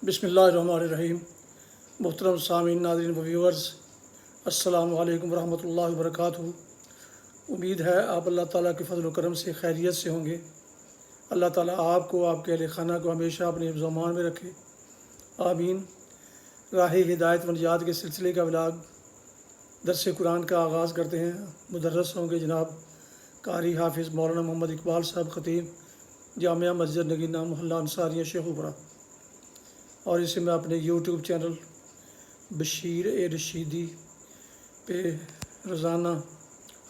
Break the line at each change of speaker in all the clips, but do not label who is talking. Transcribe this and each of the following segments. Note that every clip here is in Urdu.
بسم اللہ الرحمن الرحیم۔ محترم سامعین، ناظرین و ویورز، السلام علیکم ورحمۃ اللہ وبرکاتہ۔ امید ہے آپ اللہ تعالیٰ کے فضل و کرم سے خیریت سے ہوں گے۔ اللہ تعالیٰ آپ کو، آپ کے اہل خانہ کو ہمیشہ اپنے حفظ و امان میں رکھے، آمین۔ راہ ہدایت و نجات کے سلسلے کا ولاگ درس قرآن کا آغاز کرتے ہیں۔ مدرس ہوں گے جناب قاری حافظ مولانا محمد اقبال صاحب، خطیب جامعہ مسجد نگینہ، محلہ انصاریہ، شیخوپورہ، اور اسے میں اپنے یوٹیوب چینل بشیر رشیدی پہ روزانہ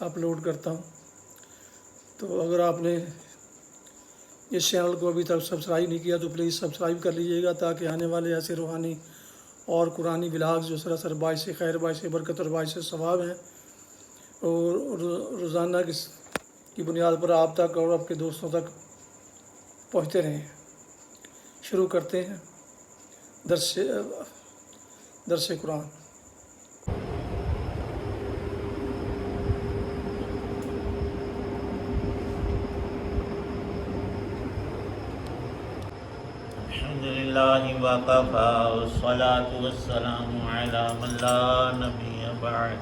اپلوڈ کرتا ہوں۔ تو اگر آپ نے اس چینل کو ابھی تک سبسکرائب نہیں کیا تو پلیز سبسکرائب کر لیجیے گا، تاکہ آنے والے ایسے روحانی اور قرآنی ولاگز جو سراسر باعث خیر، باعث برکت اور باعث ثواب ہیں، اور روزانہ کی بنیاد پر آپ تک اور آپ کے دوستوں تک پہنچتے رہیں۔ شروع کرتے ہیں درس قرآن۔
الحمدللہ وکفی والصلاة والسلام علی من لا نبی بعد،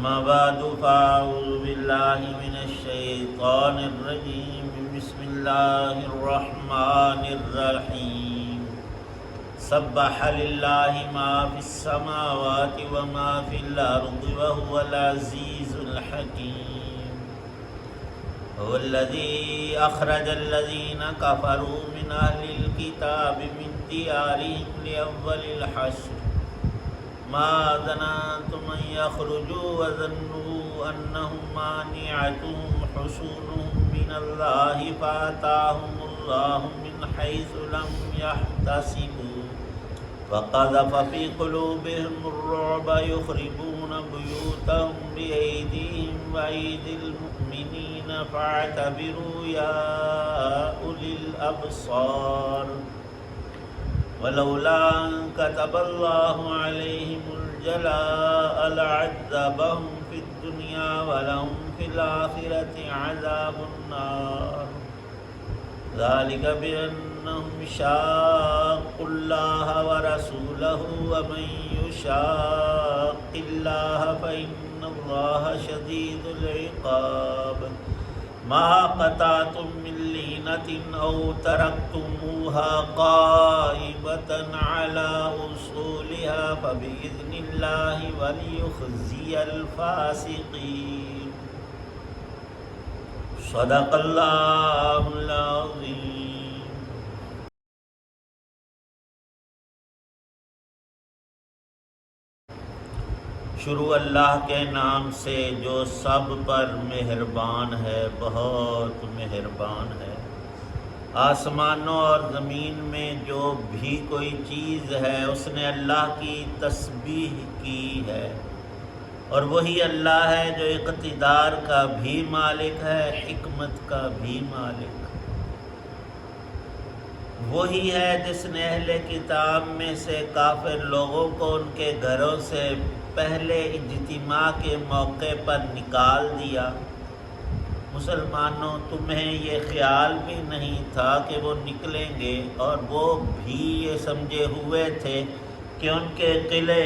ما بعد فاعوذ باللہ من الشیطان الرجیم، بسم اللہ الرحمن الرحیم۔ سبح للہ ما فی السماوات وما فی الارض وهو العزیز الحکیم۔ هو الذی اخرج الذین کفروا من اہل الکتاب من دیارہم لأول الحشر ما ظننتم ان یخرجوا وظنوا انہم مانعتهم حصونهم من اللہ فآتاہم اللہ من حیث لم یحتسبوا وقذف فی قلوبہم الرعب یخربون بیوتہم بأیدیہم وأیدی المؤمنین فاعتبروا یا اولی الابصار۔ ولولا ان كتب الله عليهم الجلاء لعذبهم في الدنيا ولهم في الآخرة عذاب النار، ذلك بأنهم شاقوا الله ورسوله ومن يشاق الله فإن الله شديد العقاب۔ ما قطعتم من لینۃ أو ترکتموها قائمة على أصولها فبإذن الله وليخزي الفاسقين۔ صدق اللہ العظیم۔ شروع اللہ کے نام سے جو سب پر مہربان ہے، بہت مہربان ہے۔ آسمانوں اور زمین میں جو بھی کوئی چیز ہے اس نے اللہ کی تسبیح کی ہے، اور وہی اللہ ہے جو اقتدار کا بھی مالک ہے، حکمت کا بھی مالک۔ وہی ہے جس نے اہل کتاب میں سے کافر لوگوں کو ان کے گھروں سے پہلے اجتماع کے موقع پر نکال دیا۔ مسلمانوں، تمہیں یہ خیال بھی نہیں تھا کہ وہ نکلیں گے، اور وہ بھی یہ سمجھے ہوئے تھے کہ ان کے قلعے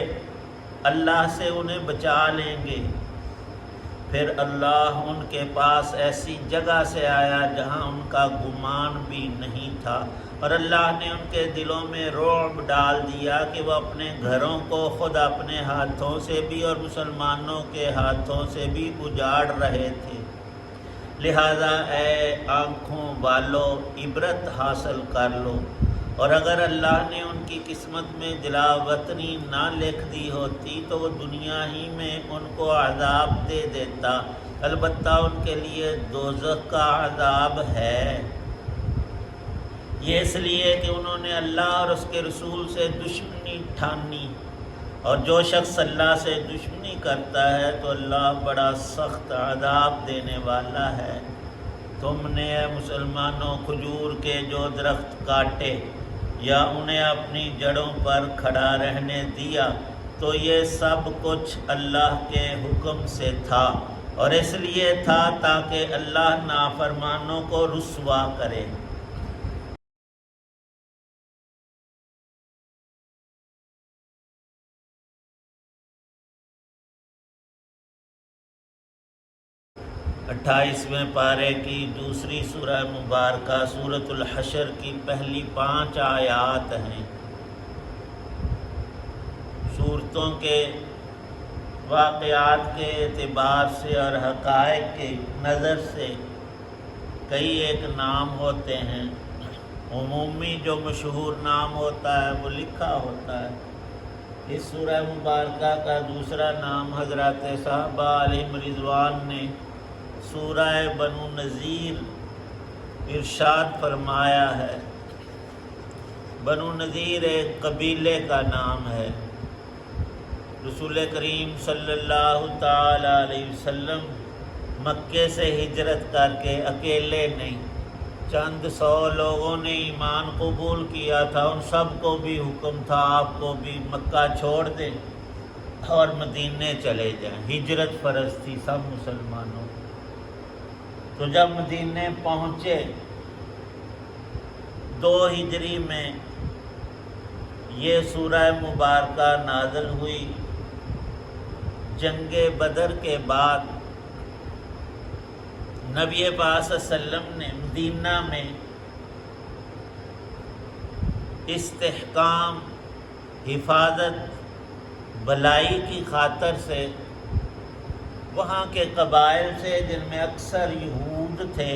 اللہ سے انہیں بچا لیں گے۔ پھر اللہ ان کے پاس ایسی جگہ سے آیا جہاں ان کا گمان بھی نہیں تھا، اور اللہ نے ان کے دلوں میں رعب ڈال دیا کہ وہ اپنے گھروں کو خود اپنے ہاتھوں سے بھی اور مسلمانوں کے ہاتھوں سے بھی اجاڑ رہے تھے۔ لہذا اے آنکھوں والو، عبرت حاصل کر لو، اور اگر اللہ نے ان کی قسمت میں جلا وطنی نہ لکھ دی ہوتی تو وہ دنیا ہی میں ان کو عذاب دے دیتا، البتہ ان کے لیے دوزخ کا عذاب ہے۔ یہ اس لیے کہ انہوں نے اللہ اور اس کے رسول سے دشمنی ٹھانی، اور جو شخص اللہ سے دشمنی کرتا ہے تو اللہ بڑا سخت عذاب دینے والا ہے۔ تم نے اے مسلمانوں کھجور کے جو درخت کاٹے یا انہیں اپنی جڑوں پر کھڑا رہنے دیا تو یہ سب کچھ اللہ کے حکم سے تھا، اور اس لیے تھا تاکہ اللہ نافرمانوں کو رسوا کرے۔ 28ویں پارے کی دوسری سورہ مبارکہ سورۃ الحشر کی پہلی 5 آیات ہیں۔ صورتوں کے واقعات کے اعتبار سے اور حقائق کی نظر سے کئی ایک نام ہوتے ہیں۔ عمومی جو مشہور نام ہوتا ہے وہ لکھا ہوتا ہے۔ اس سورہ مبارکہ کا دوسرا نام حضرات صحابہ علیہم رضوان نے سورہ بنو نذیر ارشاد فرمایا ہے۔ بنو نذیر ایک قبیلے کا نام ہے۔ رسول کریم صلی اللہ تعالی علیہ وسلم مکے سے ہجرت کر کے اکیلے نہیں، چند 100 لوگوں نے ایمان قبول کیا تھا، ان سب کو بھی حکم تھا آپ کو بھی مکہ چھوڑ دیں اور مدینے چلے جائیں۔ ہجرت فرض تھی سب مسلمانوں۔ تو جب مدینے پہنچے 2 ہجری میں یہ سورہ مبارکہ نازل ہوئی۔ جنگ بدر کے بعد نبی پاک صلی اللہ علیہ وسلم نے مدینہ میں استحکام، حفاظت، بھلائی کی خاطر سے وہاں کے قبائل سے جن میں اکثر یہود تھے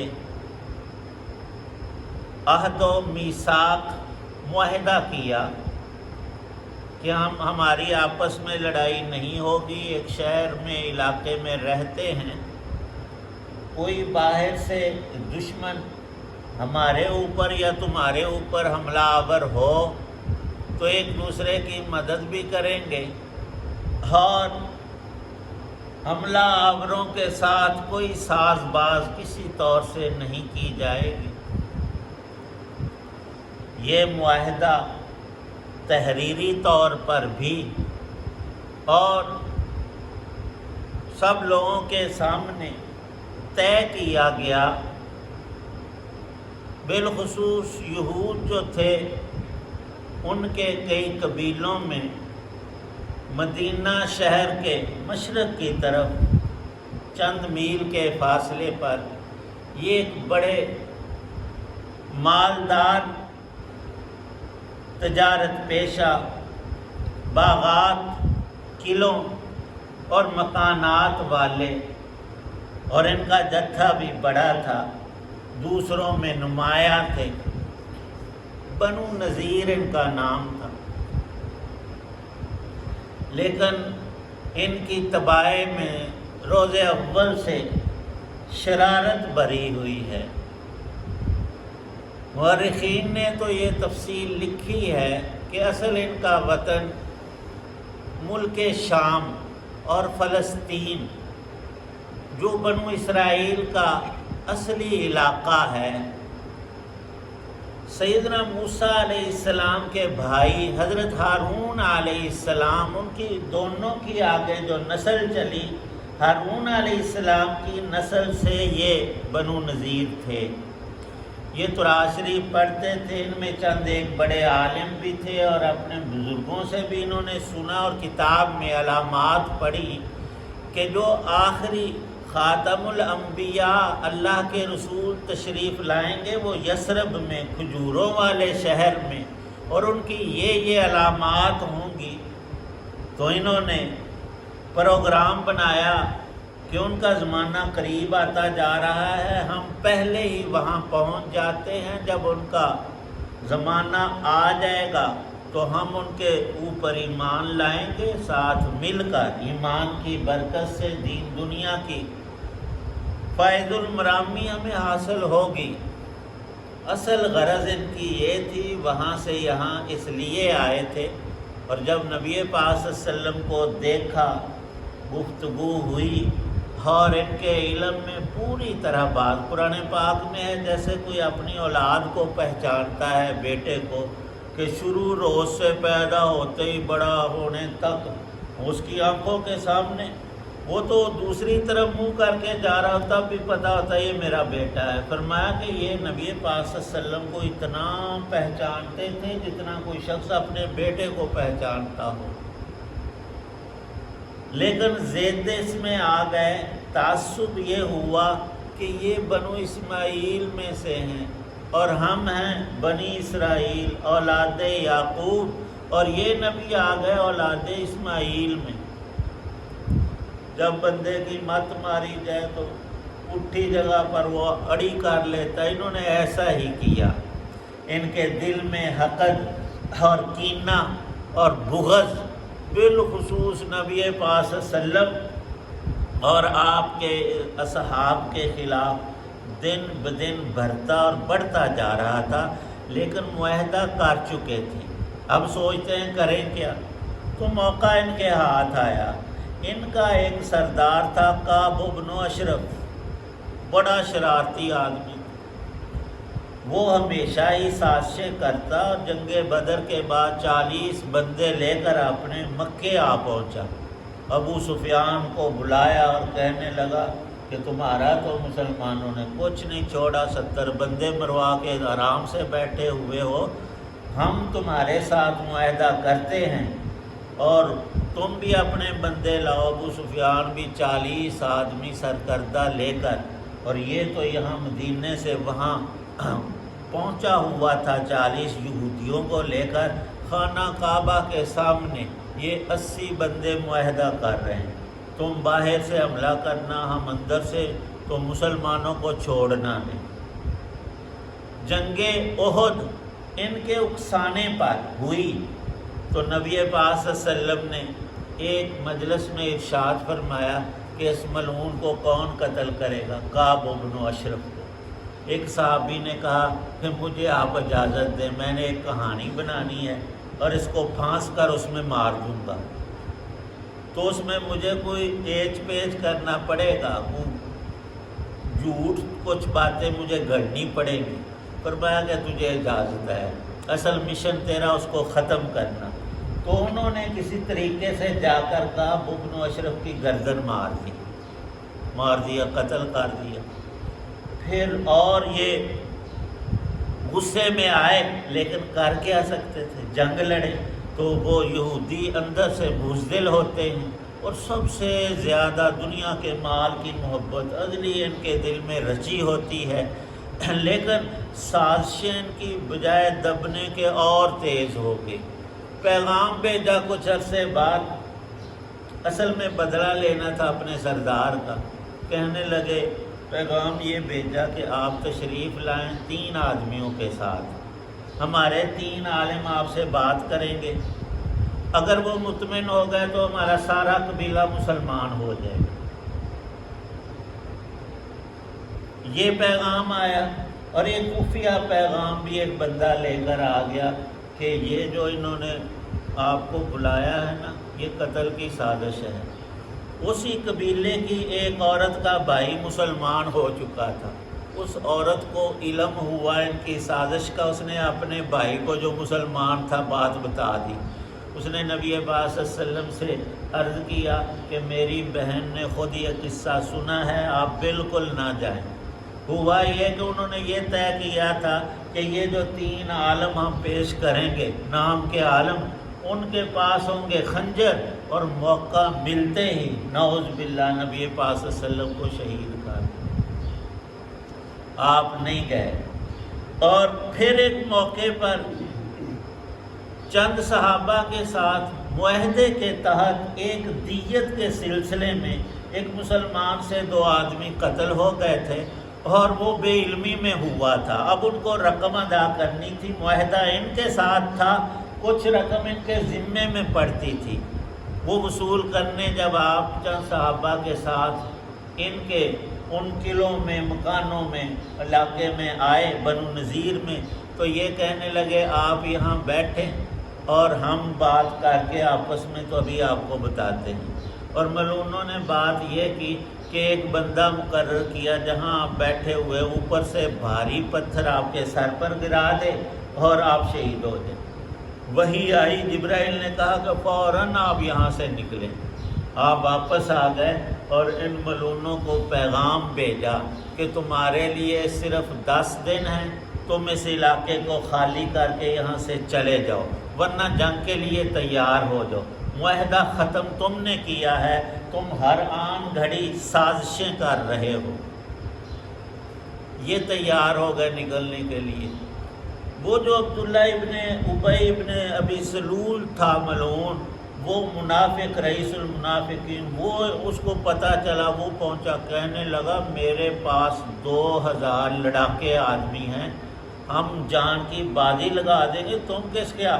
عہد و میثاق معاہدہ کیا کہ ہماری آپس میں لڑائی نہیں ہوگی، ایک شہر میں علاقے میں رہتے ہیں، کوئی باہر سے دشمن ہمارے اوپر یا تمہارے اوپر حملہ آور ہو تو ایک دوسرے کی مدد بھی کریں گے، اور حملہ آوروں کے ساتھ کوئی ساز باز کسی طور سے نہیں کی جائے گی۔ یہ معاہدہ تحریری طور پر بھی اور سب لوگوں کے سامنے طے کیا گیا۔ بالخصوص یہود جو تھے ان کے کئی قبیلوں میں مدینہ شہر کے مشرق کی طرف چند میل کے فاصلے پر یہ ایک بڑے مالدار تجارت پیشہ، باغات، قلعوں اور مکانات والے، اور ان کا جتھا بھی بڑا تھا، دوسروں میں نمایاں تھے۔ بنو نذیر ان کا نام تھا، لیکن ان کی تباہی میں روز اول سے شرارت بری ہوئی ہے۔ مورخین نے تو یہ تفصیل لکھی ہے کہ اصل ان کا وطن ملک شام اور فلسطین جو بنو اسرائیل کا اصلی علاقہ ہے، سیدنا موسیٰ علیہ السلام کے بھائی حضرت ہارون علیہ السلام، ان کی دونوں کی آگے جو نسل چلی، ہارون علیہ السلام کی نسل سے یہ بنو نذیر تھے۔ یہ قرآن شریف پڑھتے تھے، ان میں چند ایک بڑے عالم بھی تھے، اور اپنے بزرگوں سے بھی انہوں نے سنا اور کتاب میں علامات پڑھی کہ جو آخری خاتم الانبیاء اللہ کے رسول تشریف لائیں گے وہ یثرب میں، کھجوروں والے شہر میں، اور ان کی یہ علامات ہوں گی۔ تو انہوں نے پروگرام بنایا کہ ان کا زمانہ قریب آتا جا رہا ہے، ہم پہلے ہی وہاں پہنچ جاتے ہیں، جب ان کا زمانہ آ جائے گا تو ہم ان کے اوپر ایمان لائیں گے، ساتھ مل کر ایمان کی برکت سے دین دنیا کی فائد المرامی ہمیں حاصل ہوگی۔ اصل غرض ان کی یہ تھی، وہاں سے یہاں اس لیے آئے تھے، اور جب نبی پاک صلی اللہ علیہ وسلم کو دیکھا، گفتگو ہوئی، اور ان کے علم میں پوری طرح بات قرآن پاک میں ہے، جیسے کوئی اپنی اولاد کو پہچانتا ہے، بیٹے کو، کہ شروع روز سے پیدا ہوتے ہی بڑا ہونے تک اس کی آنکھوں کے سامنے، وہ تو دوسری طرف منہ کر کے جا رہا ہوتا بھی پتہ ہوتا یہ میرا بیٹا ہے۔ فرمایا کہ یہ نبی پاک صلی اللہ علیہ وسلم کو اتنا پہچانتے تھے جتنا کوئی شخص اپنے بیٹے کو پہچانتا ہو، لیکن زید اس میں آ گئے تعصب یہ ہوا کہ یہ بنو اسماعیل میں سے ہیں اور ہم ہیں بنی اسرائیل اولاد یعقوب، اور یہ نبی آ گئے اولاد اسماعیل میں۔ جب بندے کی مت ماری جائے تو اٹھی جگہ پر وہ اڑی کر لیتا، انہوں نے ایسا ہی کیا۔ ان کے دل میں حقد اور کینہ اور بغض بالخصوص نبی پاک صلی اللہ علیہ وسلم اور آپ کے اصحاب کے خلاف دن بدن بڑھتا اور بڑھتا جا رہا تھا، لیکن معاہدہ کر چکے تھے۔ اب سوچتے ہیں کریں کیا؟ تو موقع ان کے ہاتھ آیا۔ ان کا ایک سردار تھا کعب بن اشرف، بڑا شرارتی آدمی، وہ ہمیشہ ہی سازشیں کرتا، اور جنگ بدر کے بعد 40 بندے لے کر اپنے مکے آ پہنچا۔ ابو سفیان کو بلایا اور کہنے لگا کہ تمہارا تو مسلمانوں نے کچھ نہیں چھوڑا، 70 بندے مروا کے آرام سے بیٹھے ہوئے ہو، ہم تمہارے ساتھ معاہدہ کرتے ہیں اور تم بھی اپنے بندے لاؤ۔ ابو سفیان بھی 40 آدمی سرکردہ لے کر، اور یہ تو یہاں مدینے سے وہاں پہنچا ہوا تھا 40 یہودیوں کو لے کر خانہ کعبہ کے سامنے، یہ 80 بندے معاہدہ کر رہے ہیں، تم باہر سے حملہ کرنا، ہم اندر سے، تو مسلمانوں کو چھوڑنا نہیں۔ جنگ احد ان کے اکسانے پر ہوئی تو نبی پاک صلی اللہ علیہ وسلم نے ایک مجلس میں ارشاد فرمایا کہ اس ملعون کو کون قتل کرے گا؟ کعب بن اشرف کو۔ ایک صحابی نے کہا کہ مجھے آپ اجازت دیں، میں نے ایک کہانی بنانی ہے اور اس کو پھانس کر اس میں مار دوں گا، تو اس میں مجھے کوئی ایچ پیچ کرنا پڑے گا، جھوٹ کچھ باتیں مجھے گھڑنی پڑیں گی۔ فرمایا کہ تجھے اجازت ہے، اصل مشن تیرا اس کو ختم کرنا۔ تو انہوں نے کسی طریقے سے جا کر کعب بن اشرف کی گردن مار دیا، قتل کر دیا۔ پھر اور یہ غصے میں آئے، لیکن کر کیا سکتے تھے؟ جنگ لڑے تو وہ یہودی اندر سے بزدل ہوتے ہیں، اور سب سے زیادہ دنیا کے مال کی محبت ازلی ان کے دل میں رچی ہوتی ہے، لیکن سازشیں ان کی بجائے دبنے کے اور تیز ہو گئی۔ پیغام بھیجا کچھ عرصے بعد، اصل میں بدلہ لینا تھا اپنے سردار کا۔ کہنے لگے پیغام یہ بھیجا کہ آپ تشریف لائیں 3 آدمیوں کے ساتھ، ہمارے 3 عالم آپ سے بات کریں گے، اگر وہ مطمئن ہو گئے تو ہمارا سارا قبیلہ مسلمان ہو جائے گا۔ یہ پیغام آیا، اور ایک خفیہ پیغام بھی ایک بندہ لے کر آ گیا کہ یہ جو انہوں نے آپ کو بلایا ہے نا، یہ قتل کی سازش ہے۔ اسی قبیلے کی ایک عورت کا بھائی مسلمان ہو چکا تھا، اس عورت کو علم ہوا ان کی سازش کا، اس نے اپنے بھائی کو جو مسلمان تھا بات بتا دی۔ اس نے نبی پاک صلی اللہ علیہ وسلم سے عرض کیا کہ میری بہن نے خود یہ قصہ سنا ہے، آپ بالکل نہ جائیں۔ ہوا یہ کہ انہوں نے یہ طے کیا تھا کہ یہ جو 3 عالم ہم پیش کریں گے، نام کے عالم، ان کے پاس ہوں گے خنجر، اور موقع ملتے ہی نعوذ باللہ نبی پاک صلی اللہ علیہ وسلم کو شہید کر دیا۔ آپ نہیں گئے۔ اور پھر ایک موقع پر چند صحابہ کے ساتھ معاہدے کے تحت ایک دیت کے سلسلے میں ایک مسلمان سے 2 آدمی قتل ہو گئے تھے، اور وہ بے علمی میں ہوا تھا۔ اب ان کو رقم ادا کرنی تھی، معاہدہ ان کے ساتھ تھا، کچھ رقم ان کے ذمے میں پڑتی تھی، وہ وصول کرنے جب آپ چند صحابہ کے ساتھ ان قلعوں میں، مکانوں میں، علاقے میں آئے بنو نذیر میں، تو یہ کہنے لگے آپ یہاں بیٹھیں اور ہم بات کر کے آپس میں تو ابھی آپ کو بتاتے ہیں۔ اور ملعونوں نے بات یہ کی کہ ایک بندہ مقرر کیا جہاں آپ بیٹھے ہوئے اوپر سے بھاری پتھر آپ کے سر پر گرا دے اور آپ شہید ہو جائیں۔ وہی آئی، جبرائیل نے کہا کہ فوراً آپ یہاں سے نکلیں۔ آپ واپس آ گئے اور ان ملعونوں کو پیغام بھیجا کہ تمہارے لیے صرف 10 دن ہیں، تم اس علاقے کو خالی کر کے یہاں سے چلے جاؤ، ورنہ جنگ کے لیے تیار ہو جاؤ، معاہدہ ختم تم نے کیا ہے، تم ہر آن گھڑی سازشیں کر رہے ہو۔ یہ تیار ہو گئے نکلنے کے لیے۔ وہ جو عبداللہ ابن ابی ابن ابی سلول تھا ملعون، وہ منافق رئیس المنافقین، وہ اس کو پتہ چلا، وہ پہنچا، کہنے لگا میرے پاس 2000 لڑاکے آدمی ہیں، ہم جان کی بازی لگا دیں گے، تم کس کیا،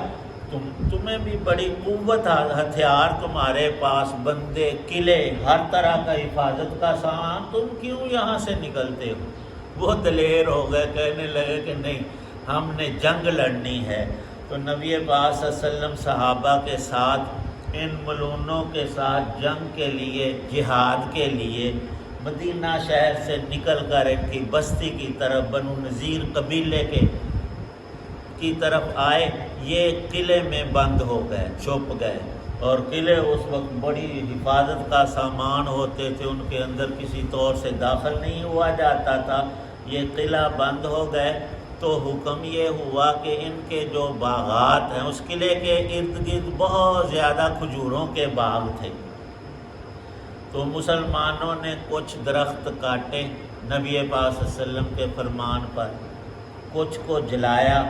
تمہیں بھی بڑی قوت، ہتھیار تمہارے پاس، بندے، قلعے، ہر طرح کا حفاظت کا سامان، تم کیوں یہاں سے نکلتے ہو؟ وہ دلیر ہو گئے، کہنے لگے کہ نہیں، ہم نے جنگ لڑنی ہے۔ تو نبی پاک صلی اللہ علیہ وسلم صحابہ کے ساتھ ان ملعونوں کے ساتھ جنگ کے لیے، جہاد کے لیے مدینہ شہر سے نکل کر ان کی بستی کی طرف، بنو نذیر قبیلے کی طرف آئے۔ یہ قلعے میں بند ہو گئے، چھپ گئے، اور قلعے اس وقت بڑی حفاظت کا سامان ہوتے تھے، ان کے اندر کسی طور سے داخل نہیں ہوا جاتا تھا۔ یہ قلعہ بند ہو گئے تو حکم یہ ہوا کہ ان کے جو باغات ہیں، اس قلعے کے ارد گرد بہت زیادہ کھجوروں کے باغ تھے، تو مسلمانوں نے کچھ درخت کاٹے نبی پاک صلی اللہ علیہ وسلم کے فرمان پر، کچھ کو جلایا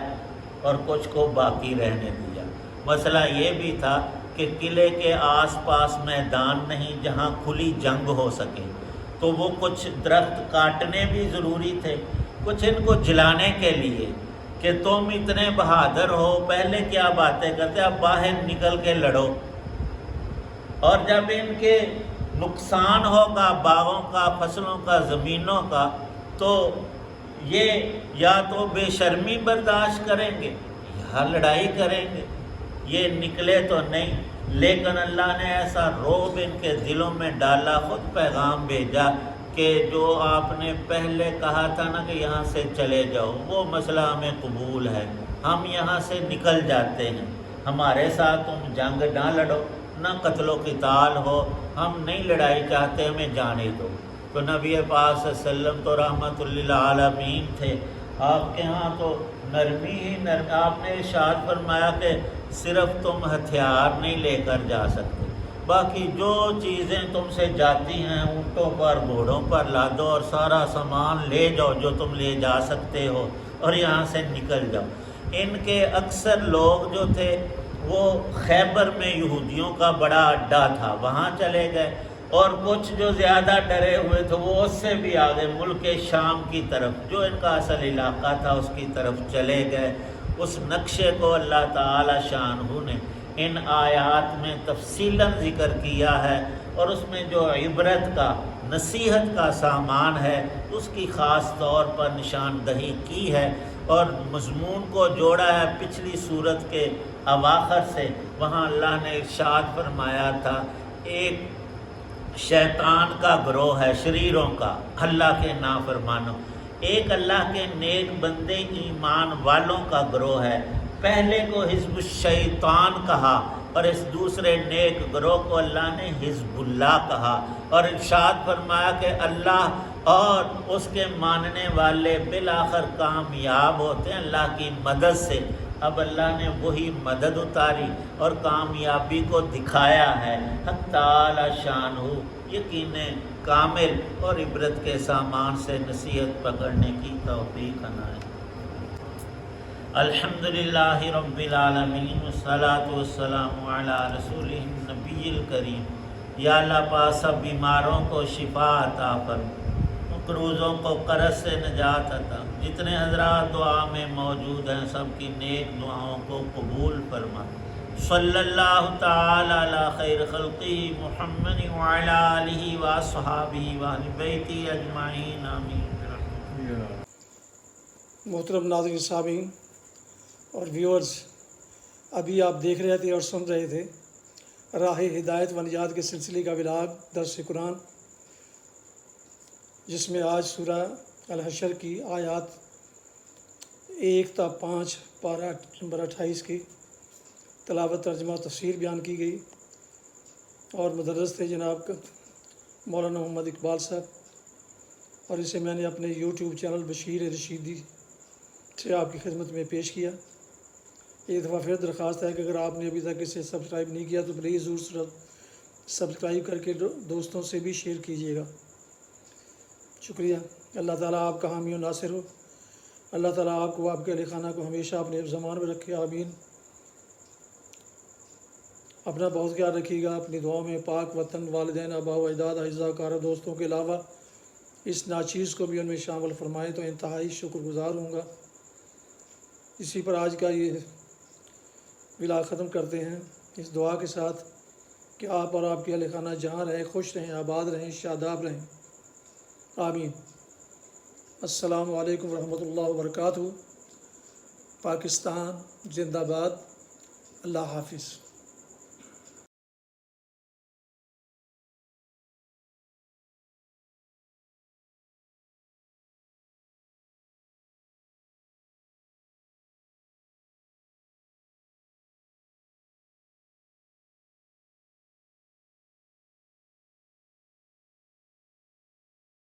اور کچھ کو باقی رہنے دیا۔ مسئلہ یہ بھی تھا کہ قلعے کے آس پاس میدان نہیں جہاں کھلی جنگ ہو سکے، تو وہ کچھ درخت کاٹنے بھی ضروری تھے، کچھ ان کو جلانے کے لیے کہ تم اتنے بہادر ہو، پہلے کیا باتیں کرتے، اب باہر نکل کے لڑو، اور جب ان کے نقصان ہوگا باغوں کا، فصلوں کا، زمینوں کا، تو یہ یا تو بے شرمی برداشت کریں گے یا لڑائی کریں گے۔ یہ نکلے تو نہیں، لیکن اللہ نے ایسا رعب ان کے دلوں میں ڈالا، خود پیغام بھیجا کہ جو آپ نے پہلے کہا تھا نا کہ یہاں سے چلے جاؤ، وہ مسئلہ ہمیں قبول ہے، ہم یہاں سے نکل جاتے ہیں، ہمارے ساتھ تم جنگ نہ لڑو، نہ قتل و قتال ہو، ہم نہیں لڑائی چاہتے، ہمیں جانے دو۔ تو نبی پاک صلی اللہ علیہ وسلم تو رحمت للعالمین تھے، آپ کے ہاں تو نرمی ہی نرمی، آپ نے ارشاد فرمایا کہ صرف تم ہتھیار نہیں لے کر جا سکتے، باقی جو چیزیں تم سے جاتی ہیں اونٹوں پر، گھوڑوں پر لادو اور سارا سامان لے جاؤ جو تم لے جا سکتے ہو، اور یہاں سے نکل جاؤ۔ ان کے اکثر لوگ جو تھے وہ خیبر میں یہودیوں کا بڑا اڈا تھا، وہاں چلے گئے، اور کچھ جو زیادہ ڈرے ہوئے تھے وہ اس سے بھی آگے ملک شام کی طرف، جو ان کا اصل علاقہ تھا، اس کی طرف چلے گئے۔ اس نقشے کو اللہ تعالی شانہ نے ان آیات میں تفصیلاً ذکر کیا ہے، اور اس میں جو عبرت کا، نصیحت کا سامان ہے اس کی خاص طور پر نشاندہی کی ہے، اور مضمون کو جوڑا ہے پچھلی صورت کے اواخر سے۔ وہاں اللہ نے ارشاد فرمایا تھا ایک شیطان کا گروہ ہے، شریروں کا، اللہ کے نافرمانوں، ایک اللہ کے نیک بندے ایمان والوں کا گروہ ہے۔ پہلے کو حزب الشیطان کہا، اور اس دوسرے نیک گروہ کو اللہ نے حزب اللہ کہا، اور ارشاد فرمایا کہ اللہ اور اس کے ماننے والے بالآخر کامیاب ہوتے ہیں اللہ کی مدد سے۔ اب اللہ نے وہی مدد اتاری اور کامیابی کو دکھایا ہے، حق تعالی شانہ یقین کامل اور عبرت کے سامان سے نصیحت پکڑنے کی توفیق عنایت۔ الحمدللہ رب العالمین والصلاة والسلام علی رسولہ النبی الکریم۔ یا اللہ پاک سب بیماروں کو شفا عطا فرما، مقروضوں کو قرض سے نجات عطا، جتنے حضرات دعا میں موجود ہیں سب کی نیک دعاؤں کو قبول فرما۔ صلی اللہ تعالی علی خیر خلقہ محمد وعلی آلہ واصحابہ وآل بیتہ اجمعین آمین۔
محترم ناظرین، سامعین اور ویورز، ابھی آپ دیکھ رہے تھے اور سن رہے تھے راہ ہدایت و نجات کے سلسلے کا ولاگ درس قرآن، جس میں آج سورہ الحشر کی آیات 1 تا 5 پارہ نمبر 28 کی تلاوت، ترجمہ و تفسیر بیان کی گئی، اور مدرس تھے جناب مولانا محمد اقبال صاحب، اور اسے میں نے اپنے یوٹیوب چینل بشیر رشیدی سے آپ کی خدمت میں پیش کیا۔ ایک دفعہ پھر درخواست ہے کہ اگر آپ نے ابھی تک اسے سبسکرائب نہیں کیا تو پلیز ضرور سبسکرائب کر کے دوستوں سے بھی شیئر کیجیے گا۔ شکریہ۔ اللہ تعالیٰ آپ کا حامی و ناصر ہو۔ اللہ تعالیٰ آپ کو، آپ کے اہل خانہ کو ہمیشہ اپنے زمان میں رکھے، آمین۔ اپنا بہت خیال رکھیے گا، اپنی دعاؤں میں پاک وطن، والدین، آباء و اجداد، اعزاء کار دوستوں کے علاوہ اس ناچیز کو بھی ان میں شامل فرمائیں تو انتہائی شکر گزار ہوں گا۔ اسی پر آج کا یہ ولاگ ختم کرتے ہیں اس دعا کے ساتھ کہ آپ اور آپ کے اہل خانہ جہاں رہیں خوش رہیں، آباد رہیں، شاداب رہیں، آمین۔ السلام علیکم ورحمۃ اللہ وبرکاتہ۔ پاکستان زندہ باد۔ اللہ حافظ۔